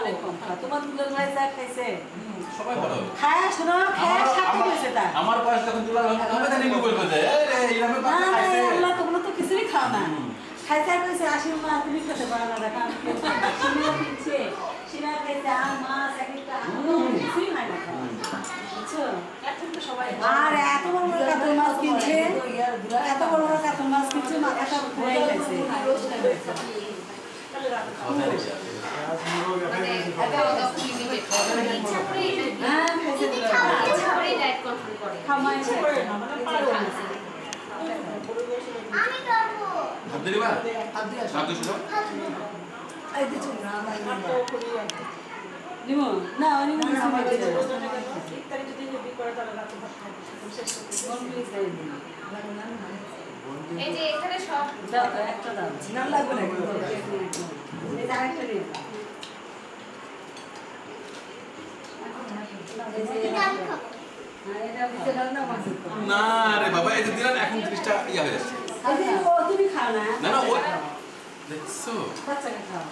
অনেক কম খাও। তোমার দুলাল ভাই যা খাইছে সবাই ভালো খায় শোনো খায় সাথে হয়েছে তা আমার বয়স যখন দুলাল হবে জানি গুগল করে দেয় এই রামে না পাতা না খাইছে আল্লাহ তোমরা তো কিছুই খাও না খাইছে কইছে আসির মা তুমি খেতে পারো না দেখা আমি শিরা দিচ্ছে শিরা খাইছে আর মাছ একটা কিছুই খায় না বুঝছো এখন তো সবাই আর এত বড় বড় কাতল মাছ কিনছে এত বড় বড় কাতল মাছ কিনছে মাথাটা ঘুরে গেছে এই যে এখানে সব একটা দাও না লাগবে না এই আরেকটা দিও না রে বাবা এই যে দিলেন এখন 30টা ইয়া হয়ে যাচ্ছে তুমি খাও না না না ও দেখছো বাচ্চাকে খাও